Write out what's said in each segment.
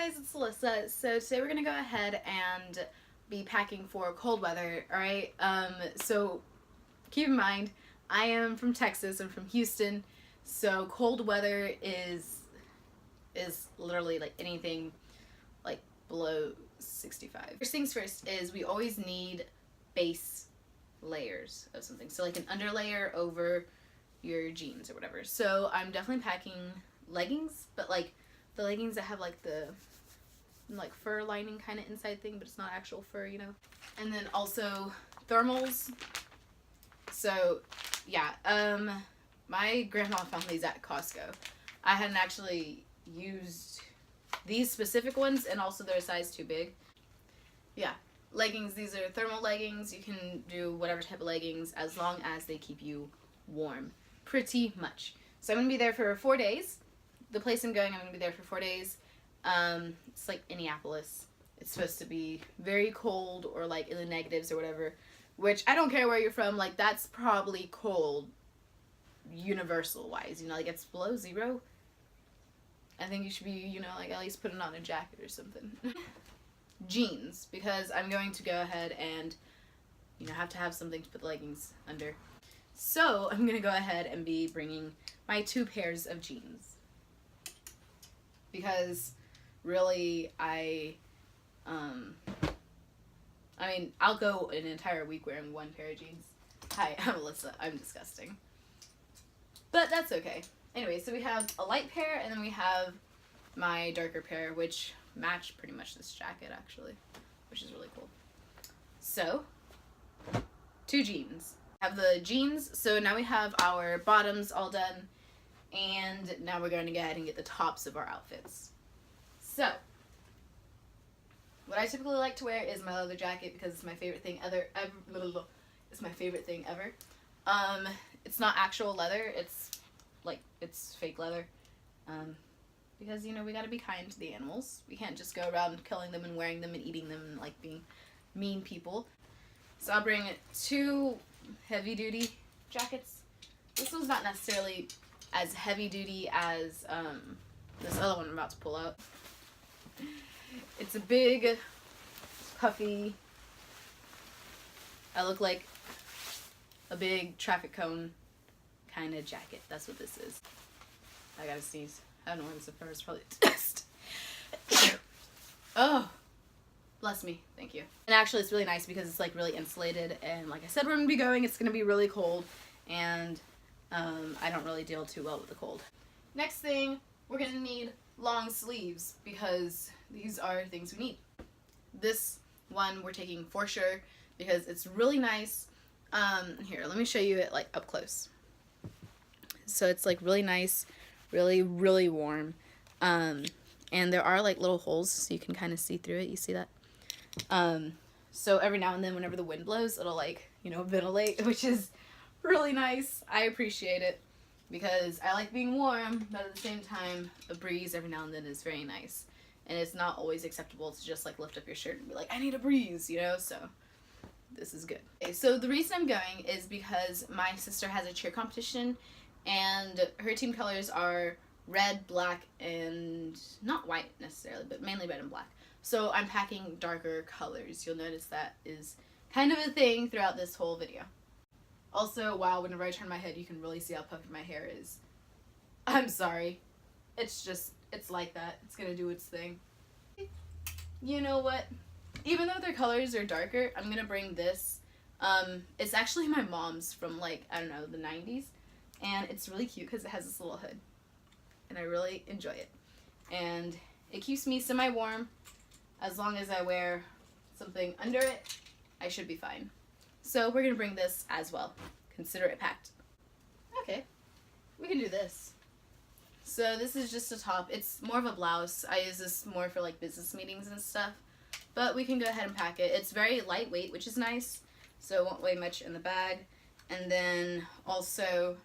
guys, it's Alyssa. So today we're gonna go ahead and be packing for cold weather, alright? So keep in mind, I am from Texas, I'm from Houston, so cold weather is literally like anything like below 65. First things first is we always need base layers of something. So like an underlayer over your jeans or whatever. So I'm definitely packing leggings, but like the leggings that have like the like fur lining kind of inside thing, but it's not actual fur, you know. And then also thermals. So yeah, my grandma found these at Costco. I hadn't actually used these specific ones, and also they're a size too big. Yeah, leggings. These are thermal leggings. You can do whatever type of leggings as long as they keep you warm, pretty much. So I'm gonna be there for 4 days. The place I'm going, I'm gonna be there for 4 days. It's like Indianapolis. It's supposed to be very cold, or like in the negatives or whatever, which I don't care where you're from, like that's probably cold universal wise, you know, like it's below zero. I think you should be, you know, like at least putting on a jacket or something. Jeans, because I'm going to go ahead and, you know, have to have something to put the leggings under. So I'm gonna go ahead and be bringing my 2 pairs of jeans, because really I mean, I'll go an entire week wearing 1 pair of jeans. Hi, I'm Alyssa. I'm disgusting. But that's okay. Anyway, so we have a light pair, and then we have my darker pair, which match pretty much this jacket, actually, which is really cool. So, 2 jeans. I have the jeans, so now we have our bottoms all done, and now we're going to go ahead and get the tops of our outfits. So, what I typically like to wear is my leather jacket, because it's my favorite thing ever. It's my favorite thing ever. It's not actual leather. It's fake leather. Because, you know, we gotta be kind to the animals. We can't just go around killing them and wearing them and eating them and like being mean people. So I'll bring 2 heavy duty jackets. This one's not necessarily as heavy duty as this other one I'm about to pull out. It's a big, puffy, I look like a big traffic cone kind of jacket. That's what this is. I gotta sneeze. I don't know why this at first. Probably a test. Oh, bless me. Thank you. And actually, it's really nice because it's like really insulated. And like I said, we're gonna be going. It's gonna be really cold, and I don't really deal too well with the cold. Next thing, we're gonna need long sleeves, because these are things we need. This one we're taking for sure because it's really nice. Here, let me show you it like up close. So it's like really nice, really, really warm. And there are like little holes so you can kind of see through it. You see that? So every now and then whenever the wind blows, it'll like, you know, ventilate, which is really nice. I appreciate it because I like being warm, but at the same time, a breeze every now and then is very nice. And it's not always acceptable to just like lift up your shirt and be like, I need a breeze, you know? So this is good. Okay, so the reason I'm going is because my sister has a cheer competition, and her team colors are red, black, and not white necessarily, but mainly red and black. So I'm packing darker colors. You'll notice that is kind of a thing throughout this whole video. Also, wow, whenever I turn my head, you can really see how puffy my hair is. I'm sorry. It's like that. It's gonna do its thing. You know what? Even though their colors are darker, I'm gonna bring this. It's actually my mom's from like, I don't know, the 90s. And it's really cute because it has this little hood. And I really enjoy it. And it keeps me semi-warm. As long as I wear something under it, I should be fine. So we're gonna bring this as well. Consider it packed. Okay, we can do this. So this is just a top. It's more of a blouse. I use this more for like business meetings and stuff. But we can go ahead and pack it. It's very lightweight, which is nice. So it won't weigh much in the bag. And then also,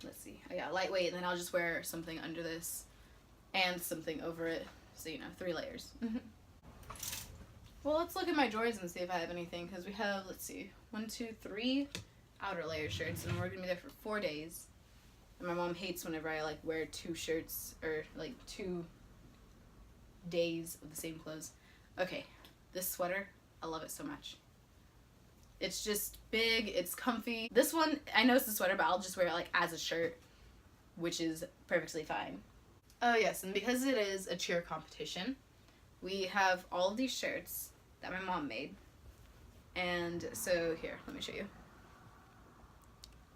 let's see, I got lightweight, and then I'll just wear something under this and something over it. So, you know, 3 layers. Well, let's look at my drawers and see if I have anything, because we have, let's see, 1, 2, 3 outer layer shirts, and we're going to be there for 4 days. And my mom hates whenever I like wear 2 shirts or like 2 days of the same clothes. Okay, this sweater, I love it so much. It's just big, it's comfy. This one, I know it's a sweater, but I'll just wear it like as a shirt, which is perfectly fine. Oh yes, and because it is a cheer competition, we have all of these shirts that my mom made. And so here, let me show you.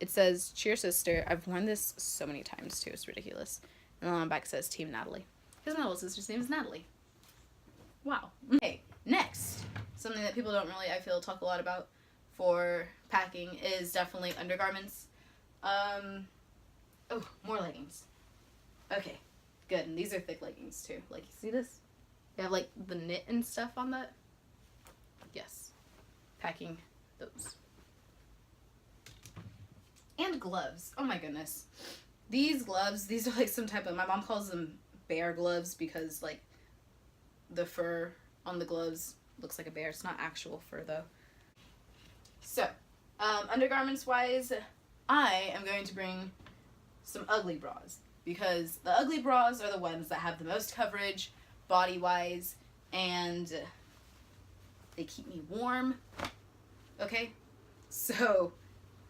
It says Cheer Sister. I've worn this so many times too, it's ridiculous. And then on the back it says Team Natalie. Because my little sister's name is Natalie. Wow. Okay, next, something that people don't really, I feel, talk a lot about for packing is definitely undergarments. Oh, more leggings. Okay, good. And these are thick leggings too. Like, you see this? They have like the knit and stuff on that. Yes. Packing those. And gloves. Oh my goodness. These gloves, these are like some type of, my mom calls them bear gloves because like the fur on the gloves looks like a bear. It's not actual fur though. So, undergarments wise, I am going to bring some ugly bras because the ugly bras are the ones that have the most coverage body wise and they keep me warm. Okay? So,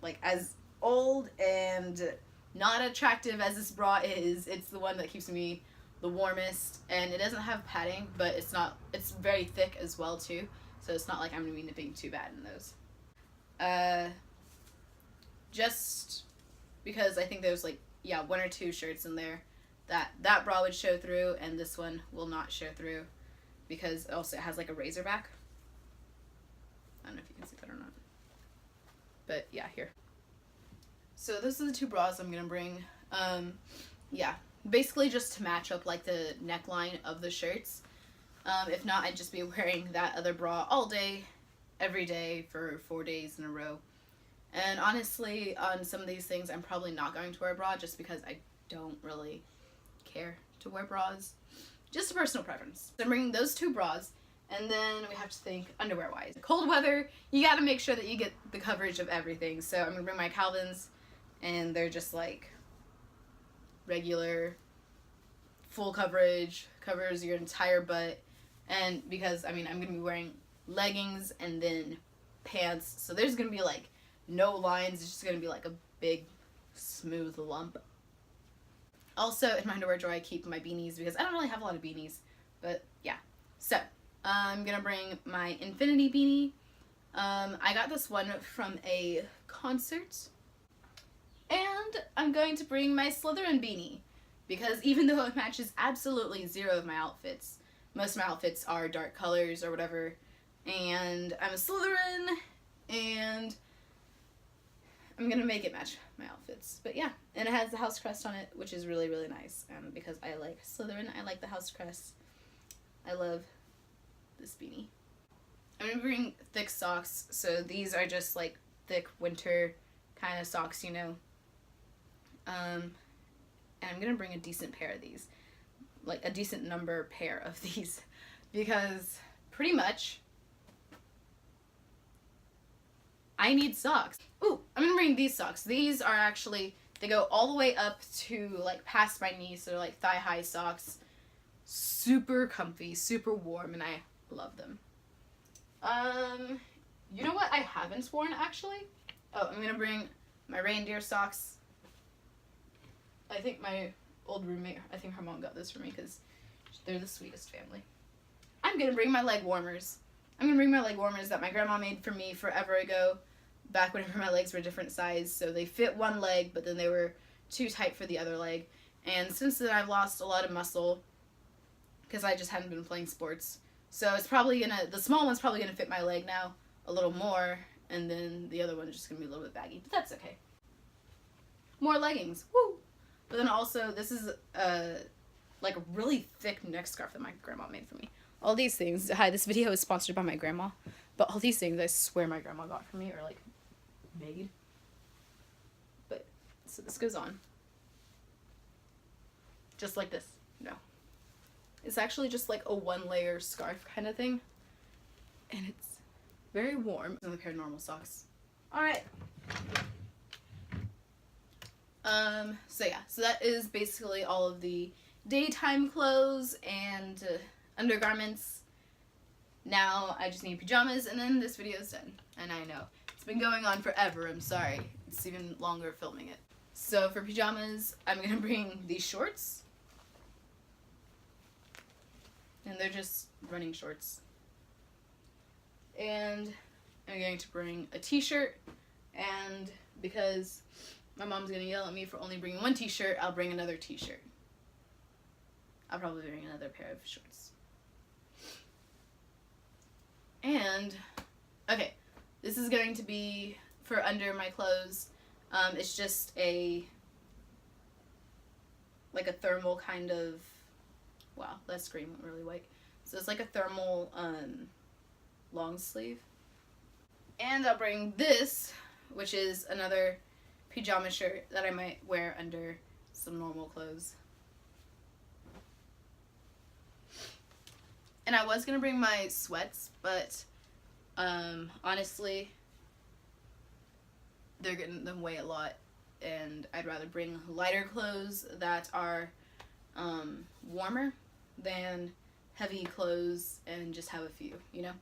like, as old and not attractive as this bra is, it's the one that keeps me the warmest, and it doesn't have padding, but it's very thick as well too, so it's not like I'm gonna be nipping too bad in those. Just because I think there's like, yeah, 1 or 2 shirts in there that bra would show through, and this one will not show through because also it has like a razor back. I don't know if you can see that or not, but yeah, here. So those are the 2 bras I'm gonna bring. Yeah, basically just to match up like the neckline of the shirts. If not, I'd just be wearing that other bra all day, every day for 4 days in a row. And honestly, on some of these things, I'm probably not going to wear a bra just because I don't really care to wear bras. Just a personal preference. So I'm bringing those 2 bras, and then we have to think underwear-wise. Cold weather, you gotta make sure that you get the coverage of everything. So I'm gonna bring my Calvins, and they're just like regular, full coverage, covers your entire butt. And because, I mean, I'm gonna be wearing leggings and then pants, so there's gonna be like no lines, it's just gonna be like a big smooth lump. Also, in my underwear drawer I keep my beanies because I don't really have a lot of beanies, but yeah. So I'm gonna bring my infinity beanie. I got this one from a concert, and I'm going to bring my Slytherin beanie because even though it matches absolutely 0 of my outfits, most of my outfits are dark colors or whatever, and I'm a Slytherin, and I'm gonna make it match my outfits. But yeah, and it has the house crest on it, which is really, really nice. Because I like Slytherin, I like the house crest. I love this beanie. I'm gonna bring thick socks, so these are just like thick winter kind of socks, you know. And I'm gonna bring a decent pair of these, like a decent number pair of these, because pretty much I need socks. Ooh, I'm gonna bring these socks. These are actually, they go all the way up to like past my knees, so they're like thigh-high socks. Super comfy, super warm, and I love them. You know what I haven't worn actually? Oh, I'm gonna bring my reindeer socks. I think my old roommate, I think her mom got this for me because they're the sweetest family. I'm gonna bring my leg warmers. I'm gonna bring my leg warmers that my grandma made for me forever ago, back whenever my legs were different size, so they fit one leg, but then they were too tight for the other leg. And since then I've lost a lot of muscle, because I just hadn't been playing sports. So it's probably gonna, the small one's probably gonna fit my leg now a little more, and then the other one's just gonna be a little bit baggy, but that's okay. More leggings, woo! But then also, this is like a really thick neck scarf that my grandma made for me. All these things, hi, this video is sponsored by my grandma, but all these things I swear my grandma got for me, or like made. But, so this goes on. Just like this, no. It's actually just like a 1-layer scarf kind of thing, and it's very warm. Another pair of normal socks. Alright. So yeah, so that is basically all of the daytime clothes and undergarments. Now I just need pajamas, and then this video is done. And I know it's been going on forever. I'm sorry. It's even longer filming it. So for pajamas, I'm gonna bring these shorts, and they're just running shorts. And I'm going to bring a t-shirt, and because my mom's gonna yell at me for only bringing one t-shirt, I'll bring another t-shirt. I'll probably bring another pair of shorts. And, okay, this is going to be for under my clothes. It's just like a thermal kind of, wow, that screen went really white. So it's like a thermal long sleeve. And I'll bring this, which is another pajama shirt that I might wear under some normal clothes. And I was gonna bring my sweats, but honestly, they're getting them weigh a lot, and I'd rather bring lighter clothes that are warmer than heavy clothes and just have a few, you know?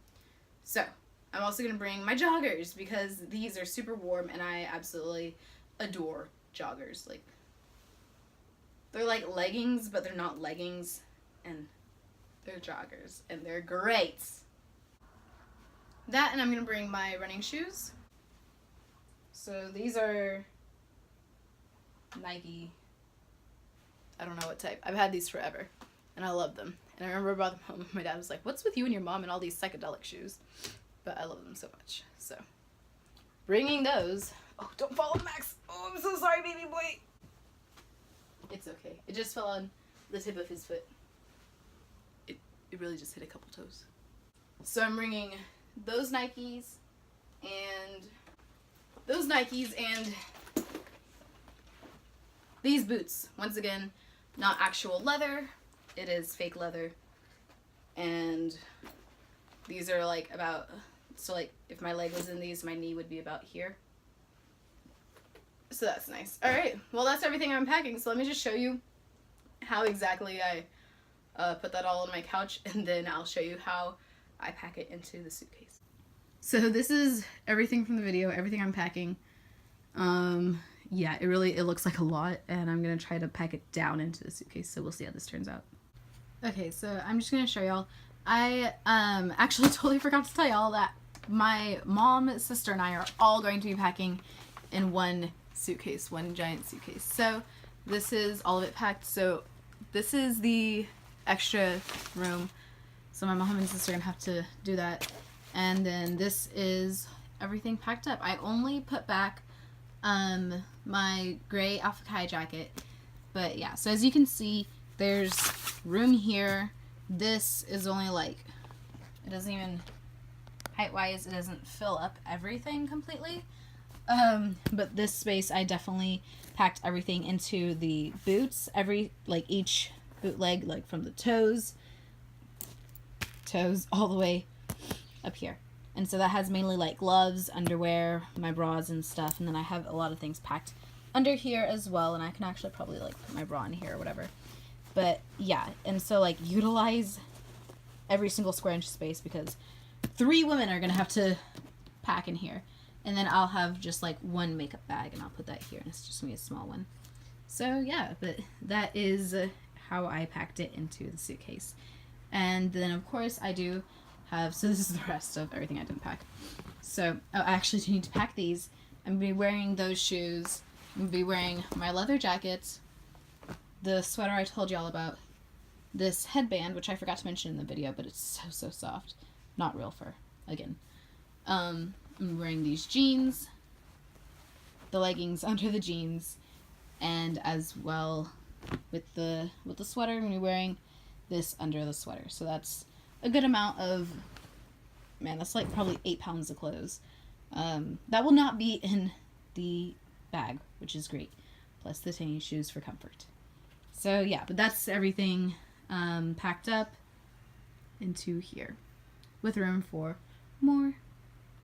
So, I'm also gonna bring my joggers because these are super warm and I absolutely adore joggers. Like, they're like leggings, but they're not leggings, and they're joggers, and they're great. That, and I'm gonna bring my running shoes. So these are Nike, I don't know what type. I've had these forever, and I love them. And I remember I brought them home, my dad was like, what's with you and your mom and all these psychedelic shoes? But I love them so much. So, bringing those. Oh, don't fall on Max. Oh, I'm so sorry, baby boy. It's okay. It just fell on the tip of his foot. It really just hit a couple toes. So I'm bringing those Nikes and these boots. Once again, not actual leather. It is fake leather. And these are like about, so like if my leg was in these, my knee would be about here. So that's nice. Alright, well that's everything I'm packing. So let me just show you how exactly I put that all on my couch, and then I'll show you how I pack it into the suitcase. So this is everything from the video, everything I'm packing. Yeah, it looks like a lot, and I'm gonna try to pack it down into the suitcase, so we'll see how this turns out. Okay, so I'm just gonna show y'all. I actually totally forgot to tell y'all that my mom, sister, and I are all going to be packing in one suitcase, one giant suitcase. So this is all of it packed. So this is the extra room, so my mom and sister are gonna have to do that, and then this is everything packed up. I only put back my gray Alpha Chi jacket, but yeah, so as you can see, there's room here. This is only like, it doesn't even, height wise, it doesn't fill up everything completely, but this space I definitely packed everything into the boots, each boot leg, like from the toes all the way up here. And so that has mainly like gloves, underwear, my bras and stuff, and then I have a lot of things packed under here as well, and I can actually probably like put my bra in here or whatever. But yeah, and so like utilize every single square inch of space, because 3 women are gonna have to pack in here. And then I'll have just like one makeup bag, and I'll put that here, and it's just gonna be a small one. So yeah, but that is how I packed it into the suitcase. And then of course I do have, so this is the rest of everything I didn't pack. So, oh, I actually do need to pack these. I'm gonna be wearing those shoes. I'm gonna be wearing my leather jacket, the sweater I told y'all about, this headband, which I forgot to mention in the video, but it's so soft. Not real fur, again. I'm wearing these jeans, the leggings under the jeans, and as well with the sweater, I'm going to be wearing this under the sweater. So that's a good amount of, man, that's like probably 8 pounds of clothes. That will not be in the bag, which is great. Plus the tiny shoes for comfort. So yeah, but that's everything packed up into here, with room for more